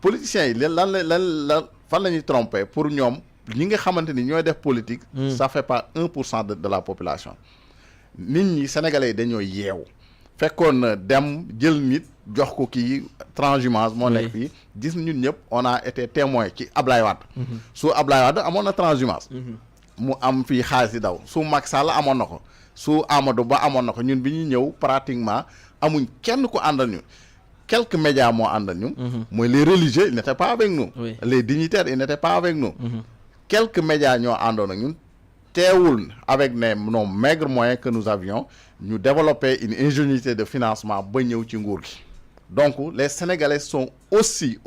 politiciens yi lan fan la ñuy tromper pour ñoom ñi nga xamante ni ñooy def politique. Ça fait pas 1% de la population. nit ñi sénégalais yi dañoo yeewu fekkoon na dem jël nit jox ko kii transhumance moo nekk fii gis ñun ñëpp on a été témoin ci Ablaye Wade. su Ablaye Wade amoon na transhumance. mu am fii xaalis di daw su Macky Sall amoon na ko su Amadou Ba amoon na ko ñun bi ñuy ñëw pratiquement amuñ kenn ku àndal ñun. Quelques médias moo àndal ñu. mooy les religieux ils n'étaient pas avec nous. Les dignitaires ils n'étaient pas avec nous. Quelques médias ñoo àndoon ak ñun teewul avec nos maigres moyens que nous avions ñu développer une ingéniosité de financement ba ñëw ci nguur gi. Donc les Sénégalais sont aussi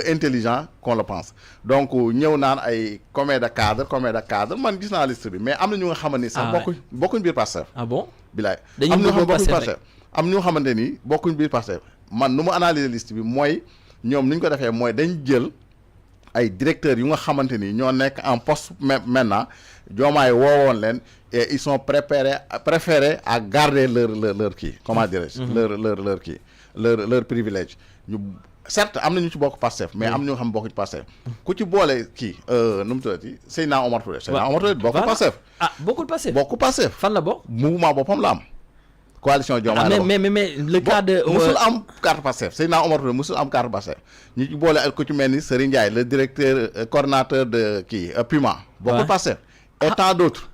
intelligents qu'on le pense donc ñëw naan ay commis de cadre man gis naa liste bi mais am na ñu nga xamante ni sax bokkuñ biir Pastef. Ah bon bilaay am na ñu bokkuñ Pastef am ñoo xamante ni bokkuñ biir Pastef man nu mu analyser liste bi mooy ñoom ni ñu ko defee mooy dañ jël ay directeurs yu nga xamante ni ñoo nekk en poste maintenant Diomaye woowoon leen et ils sont préférés à garder leur kii comment dirais-je leur kii leur privilège ñu certes am na ñu ci bokk Pastef mais am na ñoo xam bokkuñ Pastef ku ci boole kii nu mu tuddati Seydina Omar Touré bokkul Pastef bokkul Pastef fan la bokk mouvement boppam la am coalition Diomaye la mais le cas de musul am carte Pastef Seydina Omar Touré musul am carte Pastef ñi ci boole ku ci mel ni Serigne Ndiaye le directeur coordinateur de kii Puma bokkul Pastef et tant d'autres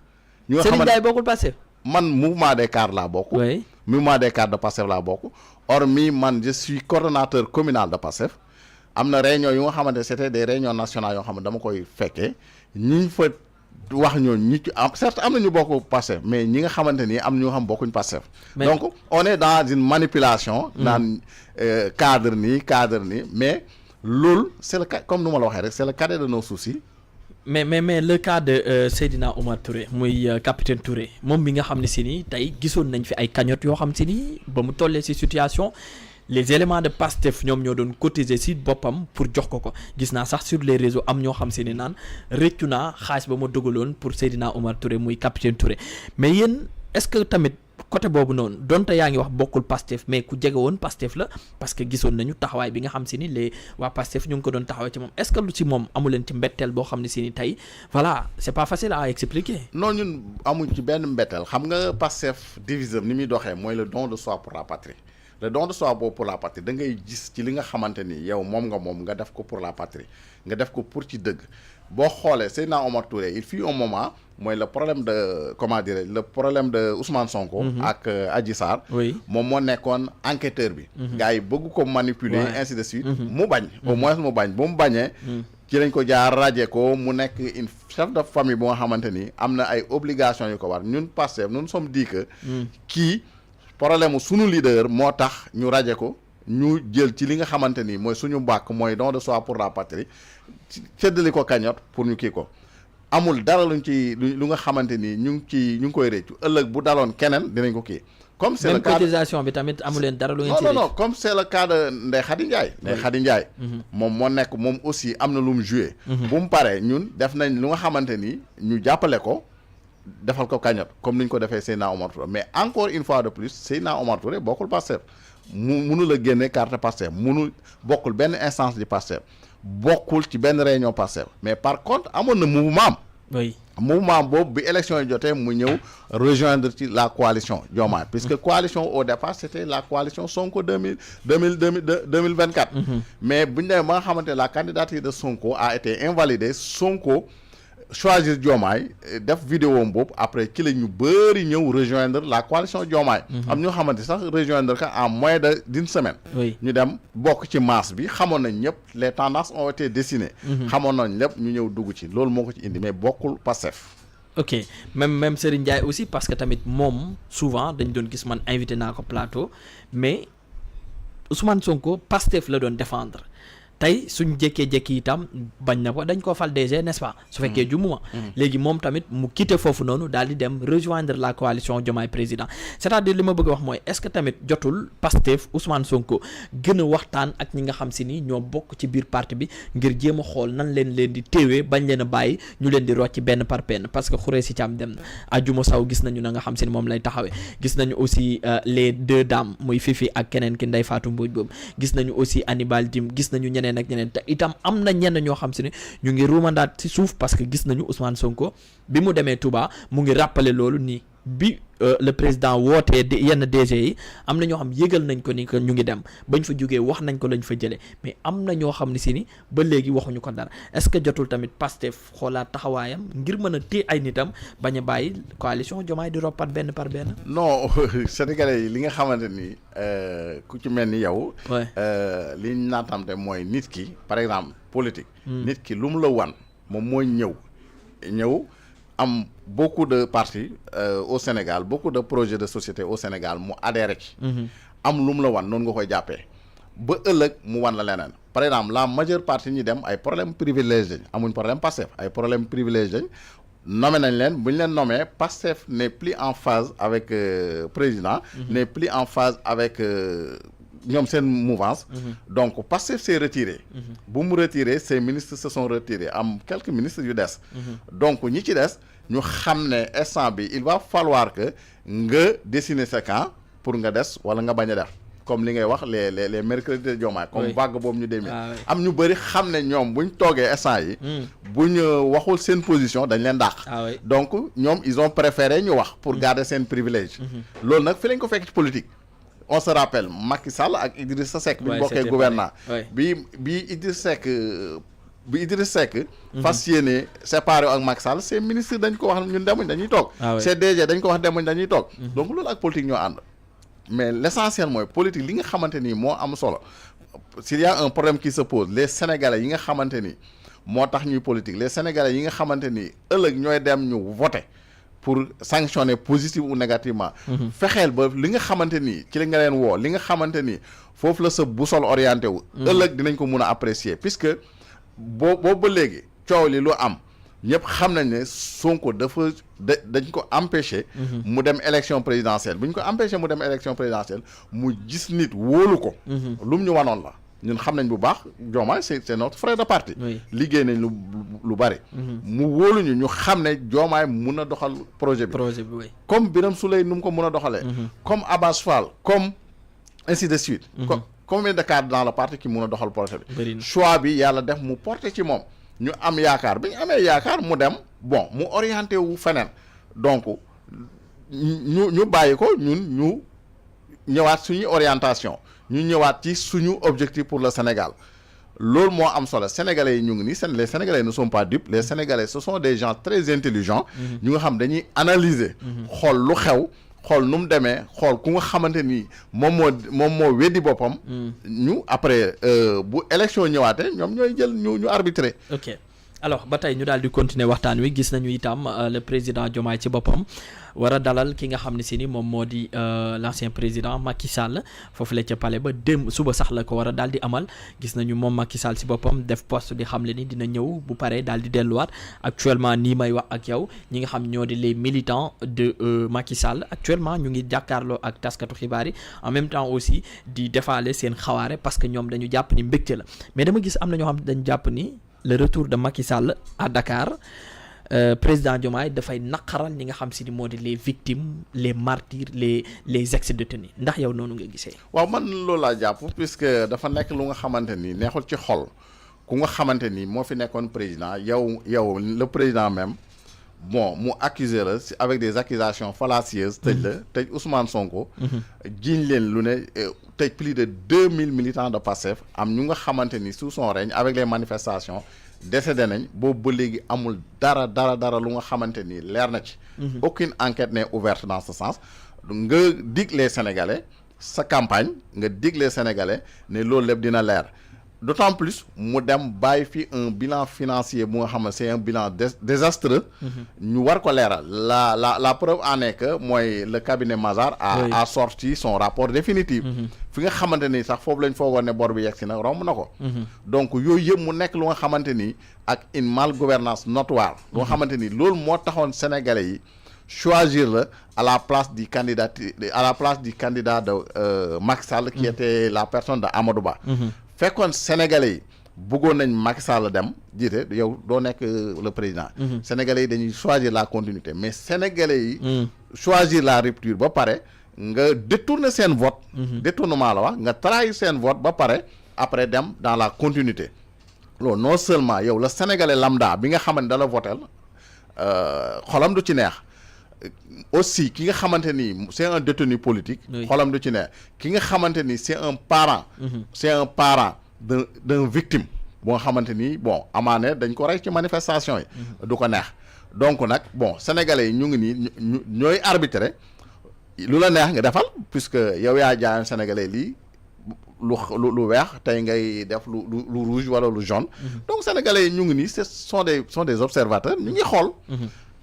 ñu nga Serigne Ndiaye bokkul Pastef man mouvement des cadres laa bokk mouvement des cadres de Pastef laa bokk hormis man je suis coordonnateur communal de Pastef am na réunion yu nga xamante c'était des réunions nationales yoo xam ne dama koy fekkee ñi fa wax ñooñu ñi ci am certes am na ñu bokk Pastef mais ñi nga xamante ni am ñu xam bokkuñ Pastef donc on est dans une manipulation naan cadre nii mais loolu c'est le cas comme nu ma la waxee rek c'est le cadet de nos soucis mais le cas de Seydina Omar Touré muy capitaine Touré moom bi nga xam ne si ni tey gisoon nañ fi ay cagnotte yoo xam si ni ba mu tollee si situation les éléments de Pastef ñoom ñoo doon cotiser si boppam pour jox ko gis naa sax sur les réseaux am ñoo xam si ni naan rëccu naa xaalis ba ma dogaloon pour Seydina Omar Touré muy capitaine Touré mais yéen est-ce que tamit côté boobu noonu donte yaa ngi wax bokkul Pastef mais ku jege woon Pastef la parce que gisoon nañu taxawaay bi nga xam si ni les waa Pastef ñu ngi ko doon taxawaay ci moom est-ce que lu ci moom amu leen ci mbetteel boo xam ne si ni tey voilà c'est pas facile à expliquer. non ñun amuñ ci benn mbetteel xam nga Pastef diviseur ni muy doxee mooy le don de soi pour la patrie. Le don de soi boobu pour la patrie da ngay gis ci li nga xamante ni yow moom nga def ko pour la patrie nga def ko pour ci dëgg boo xoolee Seydina Omar Touré il fut un moment mooy le problème de comment dire le problème de Ousmane Sonko. ak Adji Sarr. moom moo nekkoon enquêteur bi. gars yi bëgg ko manipuler ainsi de suite. mu bañ au moins mu bañ bu mu bañee. ci lañ ko jaar raje ko mu nekk une chef de famille bu nga xamante ni am na ay obligations yu ko war ñun Pastef nous sommes dit que kii. problème sunu leader moo tax ñu raje ko ñu jël ci li nga xamante ni mooy suñu bàkk mooy don de soi pour la patrie séddali ko cagnotte pour ñu kii ko amul dara luñ ci lu nga xamante ni ñu ngi koy réccu ëllëg bu daloon keneen dinañ ko kii. comme c'est le cas cotisation bi tamit amu leen dara lu ngeen ci non comme c'est le cas de Ndeye Khady Ndiaye moom moo nekk moom aussi am na lu mu joué. bu mu paree ñun def nañ lu nga xamante ni ñu jàppale ko. defal ko cagnotte comme ni ñu ko defee Seydina Omar Touré mais encore une fois de plus Seydina Omar Touré bokkul Pastef munu la génne carte Pastef munu bokkul benn instance di Pastef bokkul ci benn réunion Pastef mais par contre amoon na mouvement mouvement boobu bi élection yi jotee mu ñëw rejoindre ci la coalition Diomaye puisque coalition au départ c'était la coalition Sonko 2024 mais bu ñu demee ba nga xamante la candidature de Sonko a été invalidée Sonko choisir Diomaye def vidéo boobu après ki la ñu bëri ñëw rejoindre la coalition Diomaye am ñoo xamante sax rejoindre ka en moins d'une semaine ñu dem bokk ci masse bi xamoon nañ ñëpp les tendances ont été dessinées xamoon nañ lépp ñu ñëw dugg ci loolu moo ko ci indi mais bokkul Pastef ok même Serigne Ndiaye aussi parce que tamit moom souvent dañ doon gis man invité naa ko plateau mais Ousmane Sonko Pastef la doon défendre tey suñ jékkee-jékki itam bañ na ko dañ koo fal DG n'est-ce pas su fekkee jumuma léegi moom tamit mu quitté foofu noonu daal di dem rejoindre la coalition Diomaye président c'est-à-dire li ma bëgg a wax mooy est-ce que tamit jotul Pastef Ousmane Sonko gën a waxtaan ak ñi nga xam si ni ñoo bokk ci biir parti bi ngir jéem a xool nan leen di téewee bañ leen a bàyyi ñu leen di rocc benn par benn parce que Khoureyssi Thiam dem na Adjuma Sow gis nañu na nga xam si ni moom lay taxawee gis nañu aussi les deux dames muy Fifi ak keneen ki Ndeye Fatou Mbodj boobu gis nañu aussi Hannibal Djim gis nañu ñeneen ak ñeneen te itam am na ñenn ñoo xam si ne ñu ngi ruumandaat ci suuf parce que gis nañu Ousmane Sonko bi mu demee Touba mu ngi rappeler loolu nii bi le président wootee yenn DG yi am na ñoo xam yëgal nañ ko ni que ñu ngi dem bañ fa jógee wax nañ ko lañ fa jëlee mais am na ñoo xam ne si ni ba léegi waxuñu ko dara est-ce que jotul tamit Pastef xoolaat taxawaayam ngir mën a téye ay nitam bañ a bàyyi coalition Diomaye di roppat benn par benn. non Sénégalais yi li nga xamante ni ku ci mel ni yow. li ñu naatamte mooy nit ki par exemple politique. nit ki lu mu la wan moom mooy ñëw. am beaucoup de partis au Sénégal beaucoup de projets de société au Sénégal mu adhéré ci am lu mu la wan noonu nga koy jàppee ba ëllëg mu wan la leneen par exemple la majeure partie ñi dem ay problème privilège lañ amuñ problème Pastef ay problème privilège lañ nommé nañ leen bu ñu leen nommé Pastef n'est plus en phase avec président n'est plus en phase avec ñoom seen mouvance donc Pastef s'est retiré bu mu retiré ces ministres se sont retirés am quelques ministres yu des donc ñi ci des ñu xam ne instant bi il va falloir que nga dessiner sa camp pour nga des wala nga bañ a def comme li ngay wax les mercredis de Diomaye comme vague boobu ñu demee am ñu bëri xam ne ñoom buñ toogee instant yi buñ waxul seen position dañ leen dàq donc ñoom ils ont préféré ñu wax pour garder seen privilège loolu nag fi lañ ko fekk ci politique on se rappelle Macky Sall ak Idrissa Seck bi ñu bokkee gouvernement bi Idrissa Seck fas yéene séparé ak Macky Sall ces ministres dañ ko wax ñun demuñ dañuy toog ces DG dañ ko wax demuñ dañuy toog donc loolu ak politique ñoo ànd mais l'essentiel mooy politique li nga xamante ni moo am solo s'il y a un problème qui se pose les Sénégalais yi nga xamante ni moo tax ñuy politique les Sénégalais yi nga xamante ni ëllëg ñooy dem ñu voter pour sanctionner positif ou négativement fexeel ba li nga xamante ni ci la nga leen woo li nga xamante ni foofu la sa boussole orienté wu ëllëg dinañ ko mun a apprécier puisque boobu ba léegi coow li lu am ñëpp xam nañ ne Sonko dañ ko empêché mu dem élection présidentielle bu ñu ko empêché mu dem élection présidentielle mu gis nit wóolu ko lu mu ñu wanoon la ñun xam nañ bu baax Diomaye c'est notre frère de parti liggéey nañ lu bari mu wóoluñu ñu xam ne Diomaye mun a doxal projet bi comme Birame Souleye nu mu ko mun a doxalee comme Abass Fall comme ainsi de suite combien de cadres dans le parti qui mun a doxal projet bi choix bi yàlla def mu porté ci moom ñu am yaakaar bi ñu amee yaakaar mu dem bon mu orienté wu feneen donc ñu bàyyi ko ñun ñu ñëwaat suñuy orientation ñu ñëwaat ci suñu objectif pour le Sénégal loolu moo am solo sénégalais yi ñu ngi nii les sénégalais ne sont pas dupes les sénégalais ce sont des gens très intelligents ñu nga xam dañuy analyser xool lu xew xool nu mu demee xool ku nga xamante ni moom moo weddi boppam ñu après bu élection ñëwaatee ñoom ñooy jël ñu arbitrer. ok alors ba tey ñu daal di continuer waxtaan wi gis nañu itam le président Diomaye ci boppam war a dalal ki nga xam ne si ni moom moo di l'ancien président Macky Sall foofu la ca palais ba démb suba sax la ko war a daal di amal gis nañu moom Macky Sall si boppam def poste di xamle ni dina ñëw bu paree daal di delluwaat actuellement nii may wax ak yow ñi nga xam ñoo di les militants de Macky Sall actuellement ñu ngi jàkkaarloo ak taskatu xibaar yi en même temps aussi di defaale seen xawaare parce que ñoom dañu jàpp ni mbégte la mais dama gis am na ñoo xam dañu jàpp ni le retour de Macky Sall à Dakar président Diomaye dafay naqaral ñi nga xam si ni moo di les victimes les martyrs les ex-détenus ndax yow noonu nga gisee. waaw man loolu laa jàpp puisque dafa nekk lu nga xamante ni neexul ci xol ku nga xamante ni moo fi nekkoon président yow le président même bon mu accuser la avec des accusations fallacieuses tëj Ousmane Sonko. jiiñ leen lu ne tëj plus de 2000 militants de Pastef am ñu nga xamante ni sous son règne avec les manifestations. décédé nañ boobu ba léegi amul dara lu nga xamante ni leer na ci. aucune enquête n'est ouverte dans ce sens nga dig les Sénégalais sa campagne nga dig les Sénégalais ne loolu lépp dina leer d'autant plus mu dem bàyyi fi un bilan financier bu nga xam ne c'est un bilan désastreux. ñu war ko leeral la preuve en est que mooy le cabinet Mazars a sorti son rapport définitif. fi nga xamante ni sax foofu lañ foogoon ne bor bi yegg si nag romb na ko. donc yooyu yëpp mu nekk lu nga xamante ni ak une malgouvernance notoire. lu nga xamante ni loolu moo taxoon sénégalais yi choisir la à la place du candidat de Macky Sall qui était la personne de Amadou Ba. fekkoon sénégalais yi bëggoon nañ Macky Sall dem jiite yow doo nekk le président. sénégalais yi dañuy choisir la continuité mais sénégalais yi. choisir la rupture ba pare nga détourner seen vote. détournement la wax nga trahir seen vote ba pare après dem dans la continuité loolu non seulement yow la sénégalais lambda bi nga xamante da la votel xolam du ci neex. aussi ki nga xamante ni c'est un détenu politique. xolam du ci neex ki nga xamante ni c'est un parent. c'est un parent d'un victime boo nga xamante ni bon amaane dañ ko rey ci manifestation yi. du ko neex donc nag bon sénégalais yi ñu ngi nii ñooy arbitrer lu la neex nga defal puisque yow yaa jaayoon sénégalais lii lu weex tey ngay def lu rouge wala lu jaune. donc sénégalais yi ñu ngi nii sont des observateurs ñu ngi xool.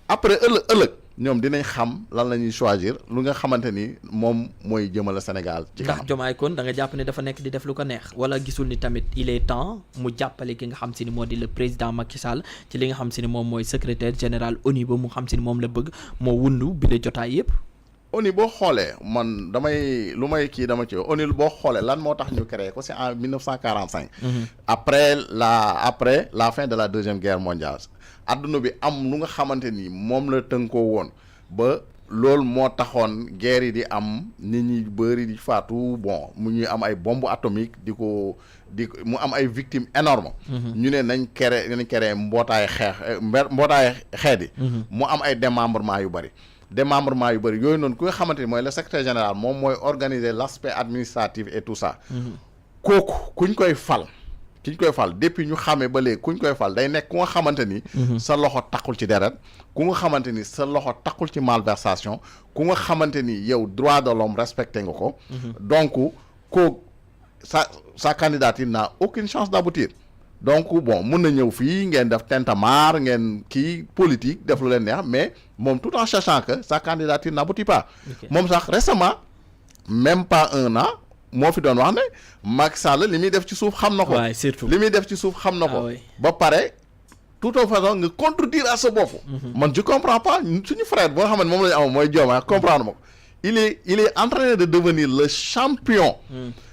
après ëllëg ñoom dinañ xam lan la ñuy choisir lu nga xamante ni moom mooy jëmale Sénégal ci kanam. ndax Diomaye kon da nga jàpp ne dafa nekk di def lu ko neex wala gisul ni tamit il est temps mu jàppale ki nga xam si ni moo di le président Macky Sall ci li nga xam si ni moom mooy secrétaire général ONU ba mu xam si ni moom la bëgg moo wundu bi la jotaay yëpp. ONU boo xoolee man dama ci ONU boo xoolee lan moo tax ñu créé ko c'est en 1945. après la fin de la deuxième guerre mondiale. adduna bi am lu nga xamante ni moom la tënkoo woon ba loolu moo taxoon guerre yi di am nit ñi bëri di faatu bon mu ñuy am ay bombe atomique mu am ay victimes énormes ñu ne nañ créé mbootaay xeet yi mu am ay démembrement yu bëri yooyu noonu ku nga xamante ni mooy le secrétaire général moom mooy organiser l'aspect administratif et tout ça kooku kuñ koy fal depuis ñu xamee ba léegi kuñ koy fal day nekk ku nga xamante ni sa loxo taqul ci deret ku nga xamante ni sa loxo taqul ci malversation ku nga xamante ni yow droit de l'homme respecté nga ko donc sa candidature n'a aucune chance d'aboutir donc bon mun na ñëw fii ngeen def tintamarre ngeen kii politique def lu leen neex mais moom tout en sachant que sa candidature n'aboutit pas moom sax récemment même pas un an moo fi doon wax ne Macky Sall li muy def ci suuf xam na ko. waaw surtout li muy def ci suuf xam na ko. ba pare toute façon nga contredire à sa bopp. man je comprends pas suñu frère boo xam ne moom la ñu am mooy Diomaye comprendre ma ko. il est en train de devenir le champion.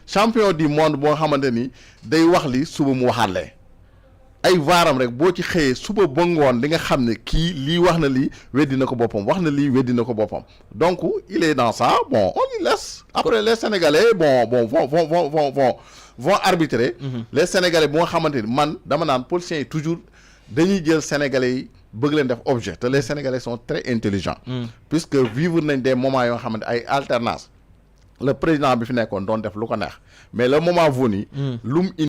champion du monde boo xamante ni day wax li suba mu waxaale. ay vaaram rek boo ci xëyee suba ba ngoon di nga xam ne kii lii wax na lii weddi na ko boppam wax na lii weddi na ko boppam donc il est dans ça bon on lui laisse après les Sénégalais vont arbitrer les Sénégalais bu nga xamante ni man dama naan politiciens yi toujours dañuy jël Sénégalais yi bëgg leen def objet te les Sénégalais sont très intelligents puisque vivre nañ des moments yoo xamante ay alternance le président bi fi nekkoon doon def lu ko neex mais le moment venu lu mu